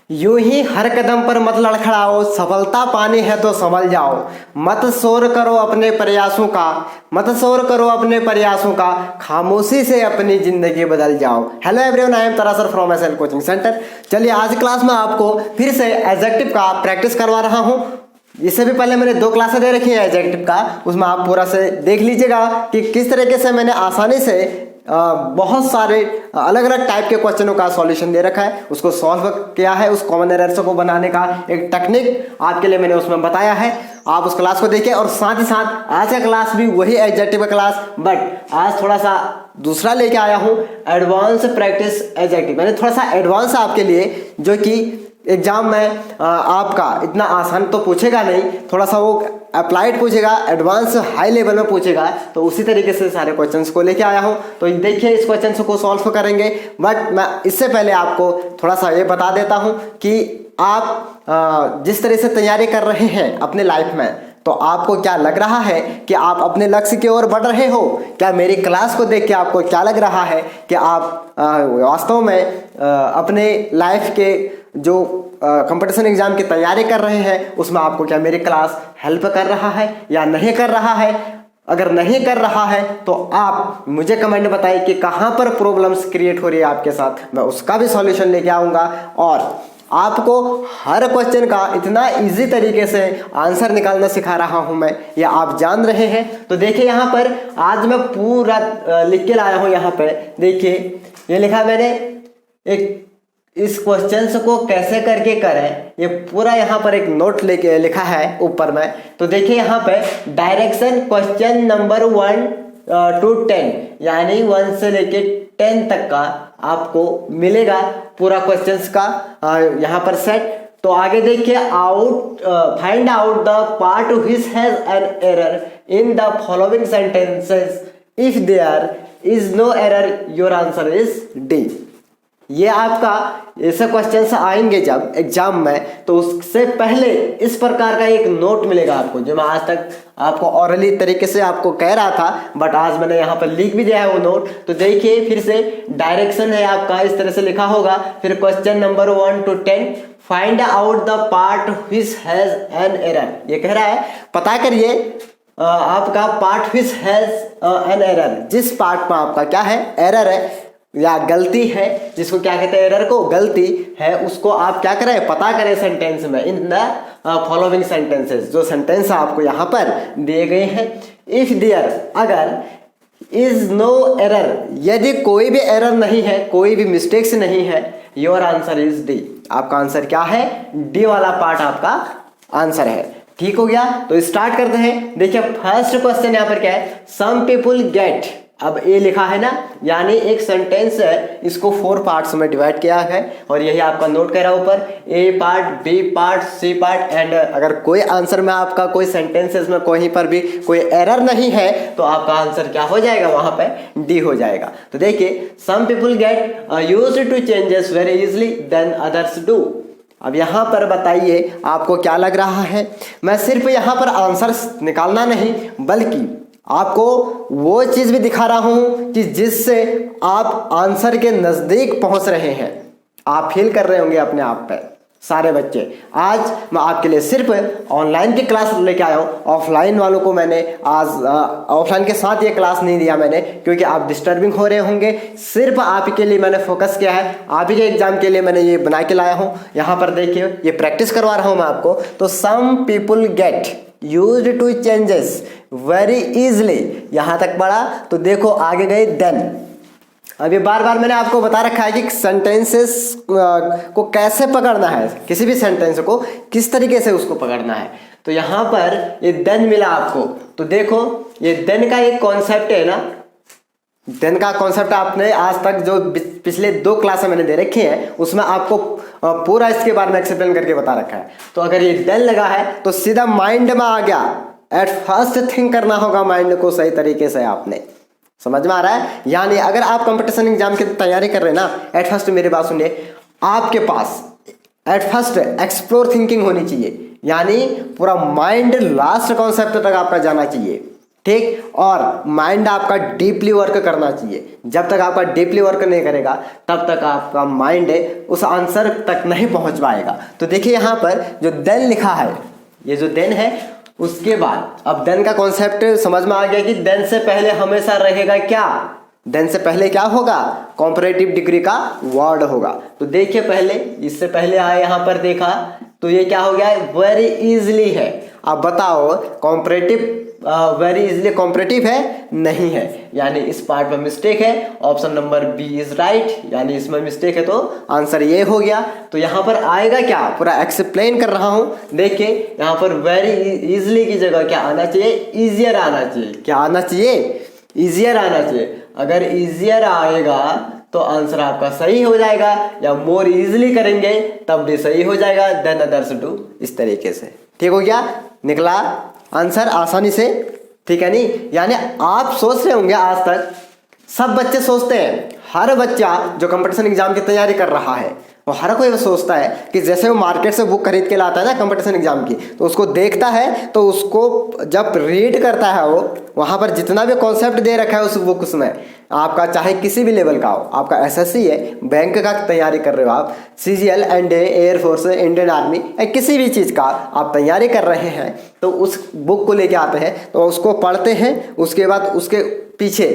यूं ही हर कदम पर मत लड़खड़ाओ, सफलता पानी है तो संभल जाओ। मत शोर करो अपने प्रयासों का, मत शोर करो अपने प्रयासों का, खामोशी से अपनी जिंदगी बदल जाओ। Hello everyone, I am Tarasar from SL coaching centre. चलिए आज क्लास में आपको फिर से एडजेक्टिव का प्रैक्टिस करवा रहा हूँ। इससे भी पहले मैंने 2 क्लासें दे रखी है एडजेक्टिव का, उसमें आप पूरा से देख लीजिएगा कि किस तरीके से मैंने आसानी से बहुत सारे अलग अलग टाइप के क्वेश्चनों का सॉल्यूशन दे रखा है, उसको सॉल्व किया है। उस कॉमन एरर्स को बनाने का एक टेक्निक आपके लिए मैंने उसमें बताया है। आप उस क्लास को देखिए और साथ ही साथ आज का क्लास भी वही एडजेक्टिव का क्लास, बट आज थोड़ा सा दूसरा लेके आया हूँ, एडवांस प्रैक्टिस एडजेक्टिव। मैंने थोड़ा सा एडवांस आपके लिए, जो कि एग्जाम में आपका इतना आसान तो पूछेगा नहीं, थोड़ा सा वो अप्लाइड पूछेगा, एडवांस हाई लेवल में पूछेगा, तो उसी तरीके से सारे क्वेश्चंस को लेके आया हूँ। तो देखिए इस क्वेश्चंस को सॉल्व करेंगे, बट मैं इससे पहले आपको थोड़ा सा ये बता देता हूँ कि आप जिस तरह से तैयारी कर रहे हैं अपने लाइफ में, तो आपको क्या लग रहा है कि आप अपने लक्ष्य की ओर बढ़ रहे हो? क्या मेरी क्लास को देख के आपको क्या लग रहा है कि आप वास्तव में अपने लाइफ के जो कंपटीशन एग्जाम की तैयारी कर रहे हैं उसमें आपको क्या मेरी क्लास हेल्प कर रहा है या नहीं कर रहा है? अगर नहीं कर रहा है तो आप मुझे कमेंट बताइए कि कहाँ पर प्रॉब्लम्स क्रिएट हो रही है आपके साथ, मैं उसका भी सॉल्यूशन लेके आऊँगा और आपको हर क्वेश्चन का इतना इजी तरीके से आंसर निकालना सिखा रहा हूं मैं, या आप जान रहे हैं। तो देखिए यहाँ पर आज मैं पूरा लिख के लाया हूं। यहाँ पे देखिए ये लिखा मैंने, एक इस क्वेश्चन को कैसे करके करें, ये पूरा यहाँ पर एक नोट लेके लिखा है ऊपर में। तो देखिए यहाँ पे डायरेक्शन क्वेश्चन नंबर 1 to 10, यानी 1 से लेके 10 तक का आपको मिलेगा पूरा क्वेश्चंस का यहाँ पर सेट। तो आगे देखिए, find out the part which has an error in the following sentences, if there is no error your answer is D. ये आपका ऐसे क्वेश्चंस आएंगे जब एग्जाम में, तो उससे पहले इस प्रकार का एक नोट मिलेगा आपको, जो मैं आज तक आपको ऑरली तरीके से आपको कह रहा था, बट आज मैंने यहाँ पर लिख भी दिया है वो नोट। तो देखिए फिर से, डायरेक्शन है आपका इस तरह से लिखा होगा, फिर question number 1 to 10, find out the part which has an error. ये कह रहा है पता करिए आपका part which has an error, जिस पार्ट में आपका क्या है, एरर है या गलती है, जिसको क्या कहते हैं, एरर को गलती है, उसको आप क्या करें, पता करें सेंटेंस में, इन द फॉलोइंग सेंटेंसेस, जो सेंटेंस आपको यहाँ पर दिए गए हैं। इफ देयर, अगर, इज नो एरर, यदि कोई भी एरर नहीं है, कोई भी मिस्टेक्स नहीं है, योर आंसर इज डी। आपका आंसर क्या है, डी वाला पार्ट आपका आंसर है। ठीक हो गया, तो स्टार्ट करते हैं। देखिए फर्स्ट क्वेश्चन यहाँ पर क्या है, सम पीपुल गेट, अब ए लिखा है ना, यानी एक सेंटेंस है, इसको 4 पार्ट्स में डिवाइड किया है और यही आपका नोट कर रहा है ऊपर, A part, B part, C part. And अगर कोई आंसर में आपका कोई सेंटेंसेस में कहीं पर भी कोई एरर नहीं है तो आपका आंसर क्या हो जाएगा, वहां पे डी हो जाएगा। तो देखिए, some people get used to changes very easily then others do. अब यहाँ पर बताइए आपको क्या लग रहा है। मैं सिर्फ यहाँ पर आंसर निकालना नहीं, बल्कि आपको वो चीज भी दिखा रहा हूं कि जिससे आप आंसर के नजदीक पहुंच रहे हैं। आप फील कर रहे होंगे अपने आप पे सारे बच्चे। आज मैं आपके लिए सिर्फ ऑनलाइन की क्लास लेके आया हूँ, ऑफलाइन वालों को मैंने आज ऑफलाइन के साथ ये क्लास नहीं दिया मैंने, क्योंकि आप डिस्टर्बिंग हो रहे होंगे। सिर्फ आपके लिए मैंने फोकस किया है, आप ही के एग्जाम के लिए मैंने ये बना के लाया हूँ। यहाँ पर देखिए, ये प्रैक्टिस करवा रहा हूँ मैं आपको। तो some people get used to changes very easily, यहां तक पढ़ा। तो देखो आगे गए देन। अभी बार बार मैंने आपको बता रखा है कि सेंटेंसेस को कैसे पकड़ना है, किसी भी सेंटेंस को किस तरीके से उसको पकड़ना है। तो यहां पर ये देन मिला आपको, तो देखो ये देन का एक कॉन्सेप्ट है ना, देन का कॉन्सेप्ट आपने आज तक जो पिछले 2 क्लास मैंने दे रखे हैं उसमें आपको पूरा इसके बारे में एक्सप्लेन करके बता रखा है। तो अगर ये देन लगा है तो सीधा माइंड में आ गया, एट फर्स्ट थिंक करना होगा माइंड को सही तरीके से। आपने समझ में आ रहा है? यानी अगर आप कंपटीशन एग्जाम की तैयारी कर रहे हैं ना, एट फर्स्ट मेरी बात सुनिए, आपके पास एट फर्स्ट एक्सप्लोर थिंकिंग होनी चाहिए, यानी पूरा माइंड लास्ट कॉन्सेप्ट तक आपका जाना चाहिए। ठीक। और माइंड आपका डीपली वर्क करना चाहिए। जब तक आपका डीपली वर्क नहीं करेगा तब तक आपका माइंड उस आंसर तक नहीं पहुंच पाएगा। तो देखिए यहाँ पर जो देन लिखा है, ये जो देन है उसके बाद, अब देन का कॉन्सेप्ट समझ में आ गया कि देन से पहले हमेशा रहेगा क्या, देन से पहले क्या होगा, कॉम्परेटिव डिग्री का वर्ड होगा। तो देखिए पहले, इससे पहले आए यहाँ पर देखा तो ये क्या हो गया है, वेरी इजली है। अब बताओ कॉम्परेटिव वेरी इजली कॉम्परेटिव है, नहीं है, यानी इस पार्ट में मिस्टेक है। Option number B is right, यानी इसमें मिस्टेक है तो आंसर ये हो गया। तो यहाँ पर आएगा क्या, पूरा एक्सप्लेन कर रहा हूँ। देखिए यहाँ पर वेरी इजली की जगह क्या आना चाहिए, इजियर आना चाहिए। क्या आना चाहिए, इजियर आना चाहिए। अगर इजियर आएगा तो आंसर आपका सही हो जाएगा, या मोर इजिली करेंगे तब भी सही हो जाएगा, देन अदर्स डू, इस तरीके से। ठीक हो गया, निकला आंसर आसानी से, ठीक है नहीं। यानी आप सोच रहे होंगे, आज तक सब बच्चे सोचते हैं, हर बच्चा जो कंपटीशन एग्जाम की तैयारी कर रहा है वो हर कोई सोचता है कि जैसे वो मार्केट से बुक खरीद के लाता है ना कंपटीशन एग्जाम की, तो उसको देखता है, तो उसको जब रीड करता है वो, वहाँ पर जितना भी कॉन्सेप्ट दे रखा है उस बुक उसमें, आपका चाहे किसी भी लेवल का हो, आपका एसएससी है, बैंक का तैयारी कर रहे हो आप, CGL, NDA, air force, Indian army, या किसी भी चीज़ का आप तैयारी कर रहे हैं, तो उस बुक को लेके आते हैं, तो उसको पढ़ते हैं। उसके बाद उसके पीछे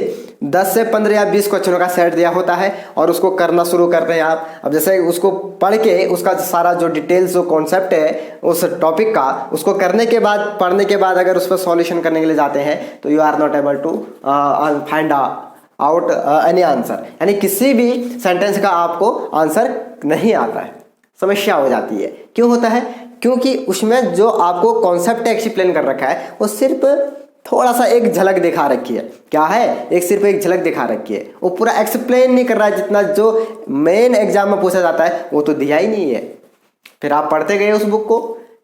10 से 15 या 20 क्वेश्चनों का सेट दिया होता है और उसको करना शुरू करते हैं आप। अब जैसे उसको पढ़ के उसका सारा जो डिटेल्स जो कॉन्सेप्ट है उस टॉपिक का, उसको करने के बाद, पढ़ने के बाद अगर उस पर सॉल्यूशन करने के लिए जाते हैं तो you are not able to find out any answer, यानी किसी भी सेंटेंस का आपको आंसर नहीं आता है, समस्या हो जाती है। क्यों होता है, क्योंकि उसमें जो आपको कॉन्सेप्ट एक्सप्लेन कर रखा है वो सिर्फ थोड़ा सा एक झलक दिखा रखी है। क्या है, एक सिर्फ एक झलक दिखा रखी है, वो पूरा एक्सप्लेन नहीं कर रहा है, जितना जो मेन एग्जाम में पूछा जाता है वो तो दिया ही नहीं है। फिर आप पढ़ते गए उस बुक को,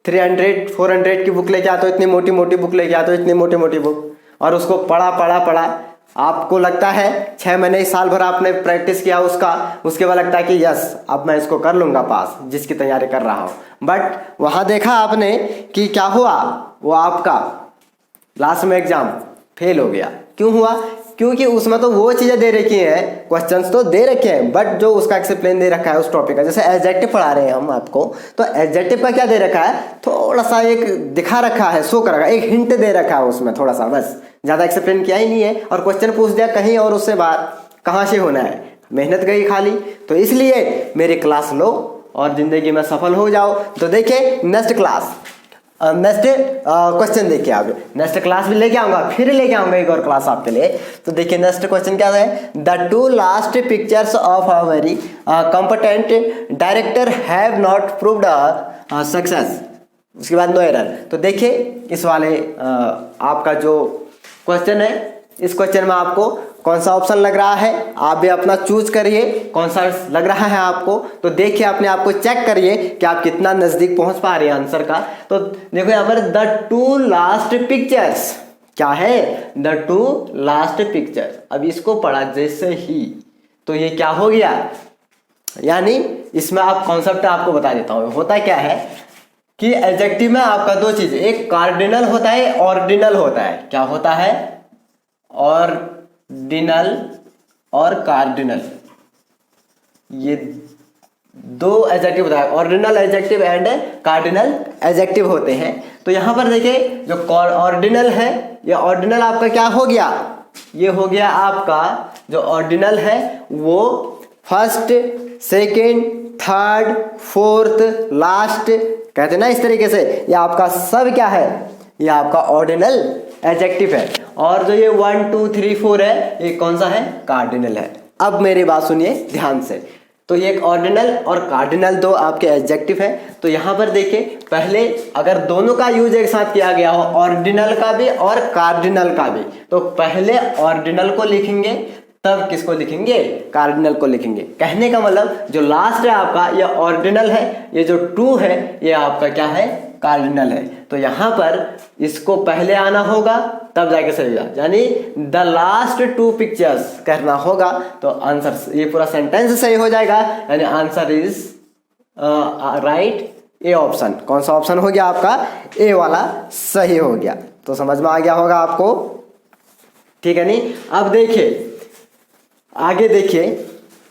300 400 की बुक लेके आते हो, इतनी मोटी मोटी बुक लेके आते हो, इतनी मोटी मोटी बुक, और उसको पढ़ा पढ़ा पढ़ा, आपको लगता है 6 महीने साल भर आपने प्रैक्टिस किया उसका, उसके बाद लगता है कि यस अब मैं इसको कर लूँगा पास, जिसकी तैयारी कर रहा हूँ। बट वहाँ देखा आपने कि क्या हुआ, वो आपका लास्ट में एग्जाम फेल हो गया। क्यों हुआ, क्योंकि उसमें तो वो चीज़ें दे रखी हैं, क्वेश्चंस तो दे रखे हैं, बट जो उसका एक्सप्लेन दे रखा है उस टॉपिक का, जैसे एडजेक्टिव पढ़ा रहे हैं हम आपको, तो एडजेक्टिव का क्या दे रखा है, थोड़ा सा एक दिखा रखा है, शो कर रखा है, एक हिंट दे रखा है उसमें थोड़ा सा, बस ज़्यादा एक्सप्लेन किया ही नहीं है, और क्वेश्चन पूछ दिया कहीं और, उससे बात कहाँ से होना है, मेहनत गई खाली। तो इसलिए मेरी क्लास लो और ज़िंदगी में सफल हो जाओ। तो देखिए नेक्स्ट क्लास, नेक्स्ट क्वेश्चन देखिए, आप नेक्स्ट क्लास भी लेके आऊंगा, फिर लेके आऊंगा एक और क्लास आपके लिए। तो देखिए नेक्स्ट क्वेश्चन क्या है, the 2 last pictures of a very competent director have not proved success, उसके बाद नो एरर। तो देखिए इस वाले आपका जो क्वेश्चन है, इस क्वेश्चन में आपको कौन सा ऑप्शन लग रहा है, आप भी अपना चूज करिए कौन सा लग रहा है आपको। तो देखिए अपने आप को चेक करिए कि आप कितना नजदीक पहुंच पा रहे हैं आंसर का। तो देखो यहाँ पर द 2 लास्ट पिक्चर्स क्या है, द 2 लास्ट पिक्चर्स। अब इसको पढ़ा जैसे ही तो ये क्या हो गया, यानी इसमें आप कॉन्सेप्ट आपको बता देता हूँ। होता क्या है कि एडजेक्टिव में आपका 2 चीज, एक कार्डिनल होता है, ऑर्डिनल होता है। क्या होता है, ऑर्डिनल और कार्डिनल, ये 2 एडजेक्टिव होता है, ordinal adjective and cardinal adjective होते हैं। तो यहां पर देखिए जो ऑर्डिनल है, ये ऑर्डिनल आपका क्या हो गया, ये हो गया आपका जो ऑर्डिनल है वो first, second, third, fourth, last कहते हैं ना, इस तरीके से ये आपका सब क्या है, ये आपका ऑर्डिनल एडजेक्टिव है। और जो ये 1 2 3 4 है, ये कौन सा है, कार्डिनल है। अब मेरी बात सुनिए ध्यान से, तो ये एक ऑर्डिनल और कार्डिनल 2 आपके एडजेक्टिव है। तो यहाँ पर देखिए पहले अगर दोनों का यूज एक साथ किया गया हो, ऑर्डिनल का भी और कार्डिनल का भी, तो पहले ऑर्डिनल को लिखेंगे तब किसको लिखेंगे, कार्डिनल को लिखेंगे। कहने का मतलब जो लास्ट है आपका ये ऑर्डिनल है, ये जो 2 है ये आपका क्या है, कार्डिनल है। तो यहाँ पर इसको पहले आना होगा तब जाके सही होगा, यानी द लास्ट 2 पिक्चर्स कहना होगा तो आंसर, ये पूरा सेंटेंस सही हो जाएगा, यानी answer is right, A option. कौन सा ऑप्शन हो गया आपका, ए वाला सही हो गया। तो समझ में आ गया होगा आपको। ठीक है नहीं। अब देखिए आगे देखिए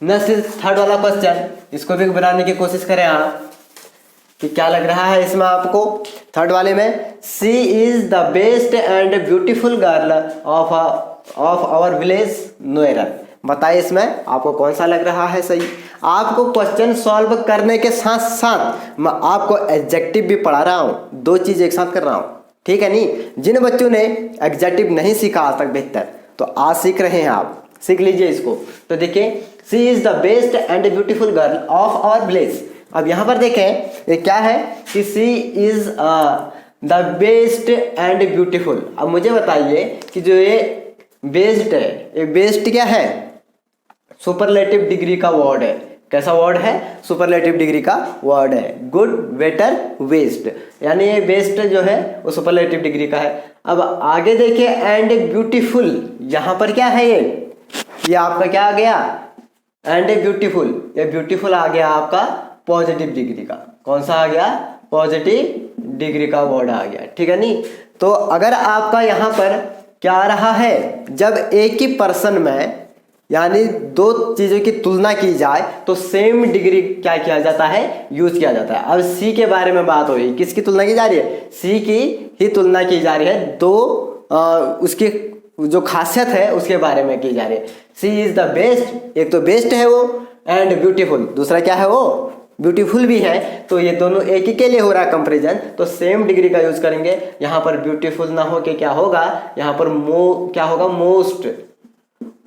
नेक्स्ट थर्ड वाला क्वेश्चन, इसको भी बनाने की कोशिश करें आप कि क्या लग रहा है इसमें आपको। थर्ड वाले में she is the best and beautiful girl of our village नोएरा। बताइए इसमें आपको कौन सा लग रहा है सही। आपको क्वेश्चन सॉल्व करने के साथ साथ मैं आपको एडजेक्टिव भी पढ़ा रहा हूँ, दो चीज एक साथ कर रहा हूँ, ठीक है नहीं। जिन बच्चों ने एडजेक्टिव नहीं सीखा आज तक बेहतर, तो आज सीख रहे हैं, आप सीख लीजिए इसको। तो देखिए she is the best and beautiful girl of our village. अब यहाँ पर देखें ये क्या है कि she is the best and beautiful. अब मुझे बताइए कि जो ये बेस्ट है, ये बेस्ट क्या है, सुपरलेटिव डिग्री का वर्ड है। कैसा वर्ड है, सुपरलेटिव डिग्री का वर्ड है। गुड, बेटर, बेस्ट, यानी ये बेस्ट जो है वो सुपरलेटिव डिग्री का है। अब आगे देखिए एंड ब्यूटीफुल, यहाँ पर क्या है ये आपका क्या आ गया, एंड ब्यूटीफुल। ये ब्यूटीफुल आ गया आपका पॉजिटिव डिग्री का। कौन सा आ गया, पॉजिटिव डिग्री का वर्ड आ गया, ठीक है नहीं। तो अगर आपका यहाँ पर क्या आ रहा है, जब एक ही पर्सन में यानी दो चीजों की तुलना की जाए तो सेम डिग्री क्या किया जाता है, यूज किया जाता है। अब सी के बारे में बात हो रही, किसकी तुलना की जा रही है, सी की ही तुलना की जा रही है। दो उसकी जो खासियत है उसके बारे में की जा रही है। सी इज द बेस्ट, एक तो बेस्ट है वो, एंड ब्यूटीफुल दूसरा क्या है, वो ब्यूटीफुल भी है। तो ये दोनों एक ही के लिए हो रहा है कंपैरिजन, तो सेम डिग्री का यूज करेंगे। यहाँ पर ब्यूटीफुल ना हो के क्या होगा, यहाँ पर क्या होगा,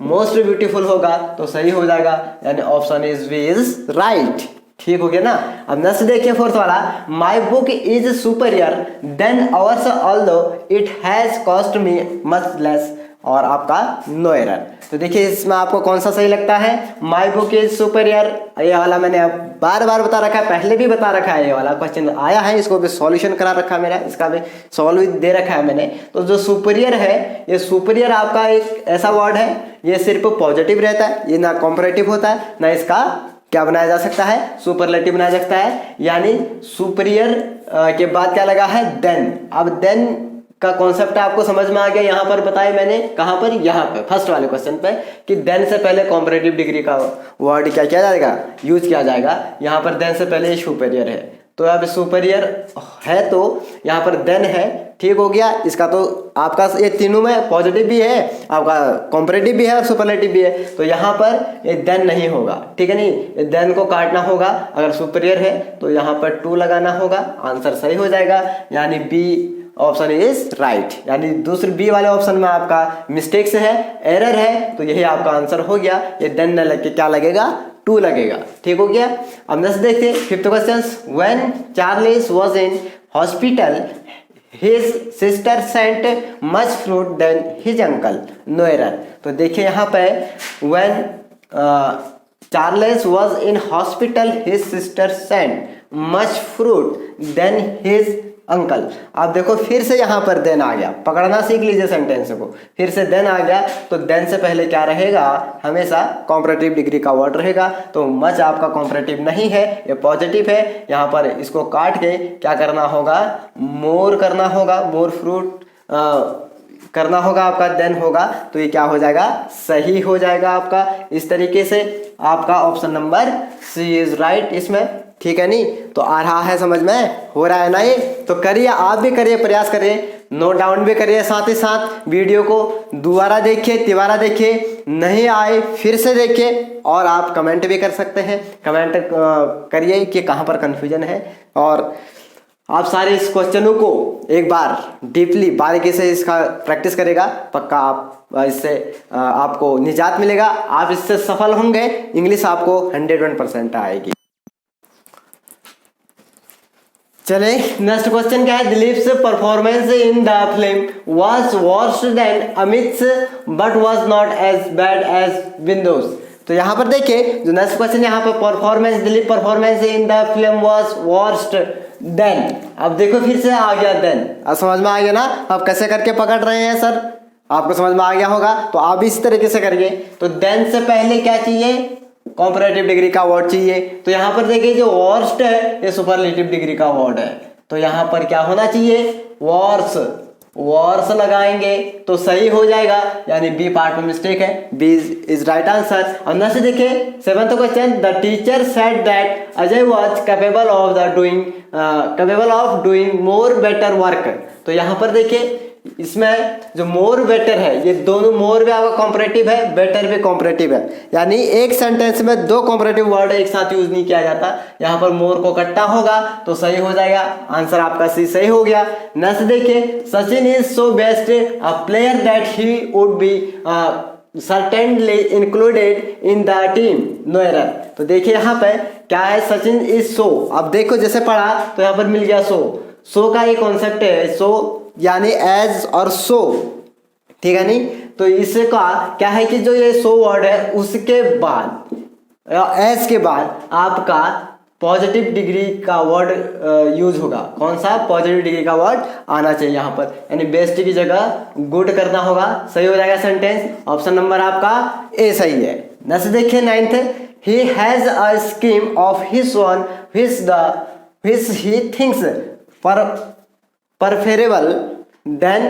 मोस्ट ब्यूटीफुल होगा, तो सही हो जाएगा, यानी ऑप्शन इज राइट। ठीक हो गया ना। अब नेक्स्ट देखिए फोर्थ वाला, my book is superior than ours although it has cost me much less, और आपका नो एरर। तो देखिए इसमें आपको कौन सा सही लगता है, माई बुक इज सुपीरियर। ये वाला मैंने अब बार बार बता रखा है, पहले भी बता रखा है, ये वाला क्वेश्चन आया है, इसको भी सॉल्यूशन करा रखा है मेरा, इसका भी सॉल्व दे रखा है मैंने। तो जो सुपीरियर है, ये सुपीरियर आपका एक ऐसा वर्ड है, ये सिर्फ पॉजिटिव रहता है, ये ना कॉम्परेटिव होता है, ना इसका क्या बनाया जा सकता है, सुपरलेटिव बनाया जा सकता है। यानी सुपीरियर के बाद क्या लगा है, देन। अब देन का कॉन्सेप्ट आपको समझ में आ गया, यहाँ पर बताया मैंने, कहाँ पर, यहाँ पे फर्स्ट वाले क्वेश्चन पे, कि देन से पहले कॉम्परेटिव डिग्री का वर्ड क्या किया जाएगा, यूज किया जाएगा। यहाँ पर देन से पहले सुपीरियर है, तो अब सुपीरियर है तो यहाँ पर देन है, ठीक हो गया। इसका तो आपका ये तीनों में पॉजिटिव भी है, आपका कॉम्परेटिव भी है और सुपरलेटिव भी है, तो यहाँ पर ये देन नहीं होगा, ठीक है नहीं। ये देन को काटना होगा, अगर सुपीरियर है तो यहाँ पर 2 लगाना होगा, आंसर सही हो जाएगा, यानी बी ऑप्शन इज राइट। यानी दूसरे बी वाले ऑप्शन में आपका मिस्टेक से है, एरर है, तो यही आपका आंसर हो गया। ये देन न लग के क्या लगेगा, 2 लगेगा, ठीक हो गया। अब नेक्स्ट देखते fifth question, when Charles was in hospital his sister sent much fruit than his uncle, no error। तो देखिए यहाँ पे when Charles was in hospital his sister sent much fruit than his uncle। अब देखो फिर से यहाँ पर देन आ गया, पकड़ना सीख लीजिए सेंटेंस को, फिर से देन आ गया, तो देन से पहले क्या रहेगा, हमेशा कॉम्परेटिव डिग्री का वर्ड रहेगा। तो मच आपका कॉम्परेटिव नहीं है, ये पॉजिटिव है। यहाँ पर इसको काट के क्या करना होगा, मोर करना होगा, मोर फ्रूट करना होगा, आपका देन होगा, तो ये क्या हो जाएगा, सही हो जाएगा आपका। इस तरीके से आपका option number C is right इसमें, ठीक है नहीं। तो आ रहा है समझ में, हो रहा है ना ये, तो करिए, आप भी करिए, प्रयास करिए, नोट डाउन भी करिए, साथ ही साथ वीडियो को दोबारा देखिए, तिबारा देखिए, नहीं आए फिर से देखिए, और आप कमेंट भी कर सकते हैं, कमेंट करिए कि कहाँ पर कन्फ्यूजन है, और आप सारे इस क्वेश्चनों को एक बार डीपली बारीकी से इसका प्रैक्टिस करेगा, पक्का आप इससे आपको निजात मिलेगा, आप इससे सफल होंगे, इंग्लिश आपको 101% आएगी। चले नेक्स्ट क्वेश्चन क्या है, Dilip's performance in the film was worse than Amit's but was not as bad as windows. तो यहाँ पर देखिए जो नेक्स्ट क्वेश्चन यहाँ पर performance, Dilip performance in the film was worst then. अब देखो फिर से आ गया देन, अब समझ में आ गया ना, अब कैसे करके पकड़ रहे हैं सर, आपको समझ में आ गया होगा, तो आप इस तरीके से करिए। तो देन से पहले क्या चाहिए, कॉम्परेटिव डिग्री का वर्ड चाहिए। तो यहाँ पर देखिए जो वर्स्ट है ये सुपरलेटिव डिग्री का वर्ड है, तो यहाँ पर क्या होना चाहिए, वर्स, वॉर्स लगाएंगे तो सही हो जाएगा, यानी बी पार्ट में मिस्टेक है, बी इज राइट आंसर। और नेक्स्ट देखिए 7th question, the teacher said that Ajay was capable of doing more better work. तो यहाँ पर देखिए इसमें जो मोर बेटर है, ये दोनों, मोर भी आपका कॉम्परेटिव है, बेटर भी कॉम्परेटिव है, यानी एक सेंटेंस में दो कॉम्परेटिव वर्ड एक साथ यूज नहीं किया जाता। यहाँ पर मोर को इकट्ठा होगा तो सही हो जाएगा, आंसर आपका सी सही हो गया। नेक्स्ट देखिए, Sachin is so best a player that he would be certainly included in the team, no error। तो देखिए यहाँ पे क्या है, सचिन इज सो, अब देखो जैसे पढ़ा तो यहाँ पर मिल गया सो का ये कॉन्सेप्ट है, सो यानी एज और सो, ठीक है नहीं। तो इसका क्या है कि जो ये सो वर्ड है उसके बाद, एज के बाद आपका पॉजिटिव डिग्री का वर्ड यूज होगा। कौन सा? पॉजिटिव डिग्री का वर्ड आना चाहिए यहाँ पर, यानी बेस्ट की जगह गुड करना होगा, सही हो जाएगा सेंटेंस। ऑप्शन नंबर आपका ए सही है। नेक्स्ट देखिए 9th, he has a scheme of his own which he thinks preferable than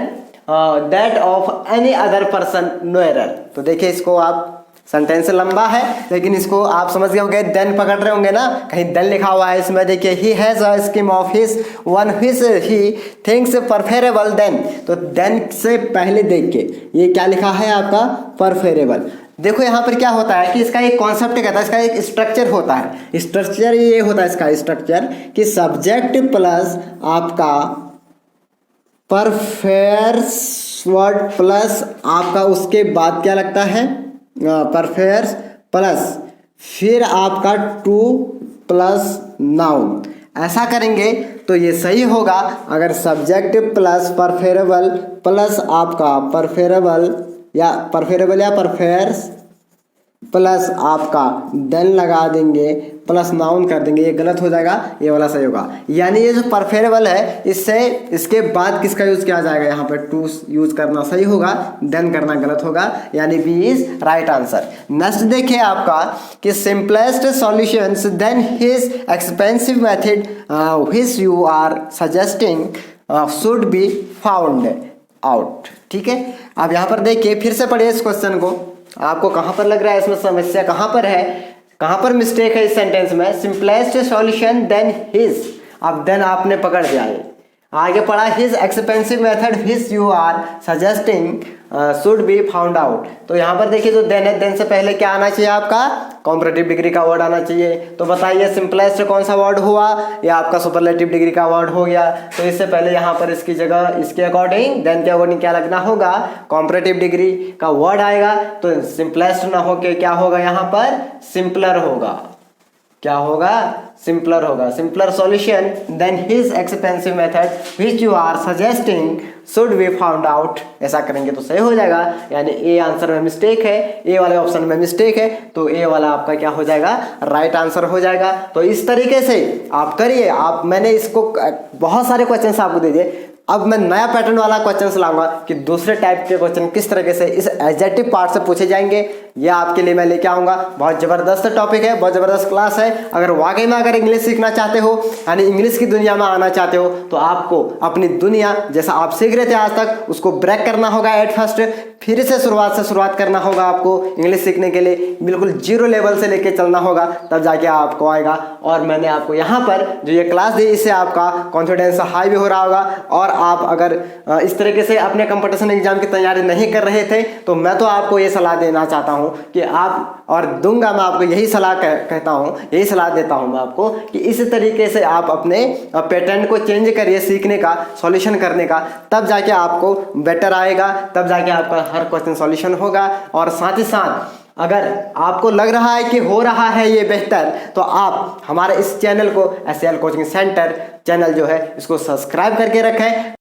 that of any other person, no error। तो देखिए इसको आप, सेंटेंस लंबा है लेकिन इसको आप समझ गए होंगे, देन पकड़ रहे होंगे ना, कहीं देन लिखा हुआ है इसमें। देखिए he has a scheme of his one which he thinks preferable than, तो देन से पहले देख के ये क्या लिखा है आपका, प्रेफरेबल। देखो यहाँ पर क्या होता है कि इसका एक कॉन्सेप्ट कहता है, इसका एक स्ट्रक्चर होता है। स्ट्रक्चर ये होता है इसका स्ट्रक्चर कि सब्जेक्ट प्लस आपका परफेयर्स वर्ड प्लस आपका उसके बाद क्या लगता है, परफेयर्स प्लस फिर आपका टू प्लस नाउन। ऐसा करेंगे तो ये सही होगा। अगर सब्जेक्ट प्लस परफेरेबल प्लस आपका परफेरेबल या परफेयर्स प्लस आपका देन लगा देंगे प्लस नाउन कर देंगे, ये गलत हो जाएगा, ये वाला सही होगा। यानी ये जो परफेरेबल है इससे इसके बाद किसका यूज किया जाएगा, यहाँ पर टू यूज करना सही होगा, देन करना गलत होगा, यानी B is right answer. Next देखिए आपका कि simplest solutions than his expensive method which you are suggesting should be found out. ठीक है, अब यहाँ पर देखिए फिर से पढ़िए इस क्वेश्चन को, आपको कहाँ पर लग रहा है इसमें समस्या कहाँ पर है, कहाँ पर मिस्टेक है इस सेंटेंस में। सिंपलेस्ट सॉल्यूशन देन हिज, अब देन आपने पकड़ दिया है, आगे पढ़ा his expensive method which you are suggesting should be found out. तो यहाँ पर देखिए जो देन है, देन से पहले क्या आना चाहिए आपका, कॉम्परेटिव डिग्री का वर्ड आना चाहिए। तो बताइए सिंपलेस्ट कौन सा वर्ड हुआ, या आपका सुपरलेटिव डिग्री का वर्ड हो गया। तो इससे पहले यहाँ पर इसकी जगह इसके अकॉर्डिंग देन के अकॉर्डिंग क्या लगना होगा, कॉम्परेटिव डिग्री का वर्ड आएगा। तो सिंपलेस्ट ना होके क्या होगा यहाँ पर, सिंपलर होगा। क्या होगा, सिंपलर होगा। Simpler solution than his expensive method which you are suggesting should be found out. ऐसा करेंगे तो सही हो जाएगा, यानी ए आंसर में मिस्टेक है, ए वाले ऑप्शन में मिस्टेक है, तो ए वाला आपका क्या हो जाएगा, राइट आंसर हो जाएगा। तो इस तरीके से आप करिए। आप मैंने इसको बहुत सारे क्वेश्चन आपको दे दिए, अब मैं नया पैटर्न वाला क्वेश्चन लाऊंगा कि दूसरे टाइप के क्वेश्चन किस तरीके से इस एडजेक्टिव पार्ट से पूछे जाएंगे, यह आपके लिए मैं लेके आऊंगा। बहुत ज़बरदस्त टॉपिक है, बहुत ज़बरदस्त क्लास है। अगर वाकई में अगर इंग्लिश सीखना चाहते हो, यानी इंग्लिश की दुनिया में आना चाहते हो, तो आपको अपनी दुनिया जैसा आप सीख रहे थे आज तक उसको ब्रेक करना होगा एट फर्स्ट, फिर से शुरुआत करना होगा आपको इंग्लिश सीखने के लिए। बिल्कुल जीरो लेवल से लेके चलना होगा, तब जाके आपको आएगा। और मैंने आपको यहाँ पर जो ये क्लास दी, इससे आपका कॉन्फिडेंस हाई भी हो रहा होगा। और आप अगर इस तरीके से अपने कंपटीशन एग्जाम की तैयारी नहीं कर रहे थे, तो मैं तो आपको ये सलाह देना चाहता हूँ कि आप, और दूंगा मैं आपको यही सलाह कहता हूँ, यही सलाह देता हूँ मैं आपको कि इस तरीके से आप अपने पैटर्न को चेंज करिए सीखने का, सॉल्यूशन करने का, तब जाके आपको बेटर आएगा, तब जाके आपका हर क्वेश्चन सॉल्यूशन होगा। और साथ ही साथ अगर आपको लग रहा है कि हो रहा है ये बेहतर, तो आप हमारे इस चैनल को SCL कोचिंग सेंटर चैनल जो है इसको सब्सक्राइब करके रखें।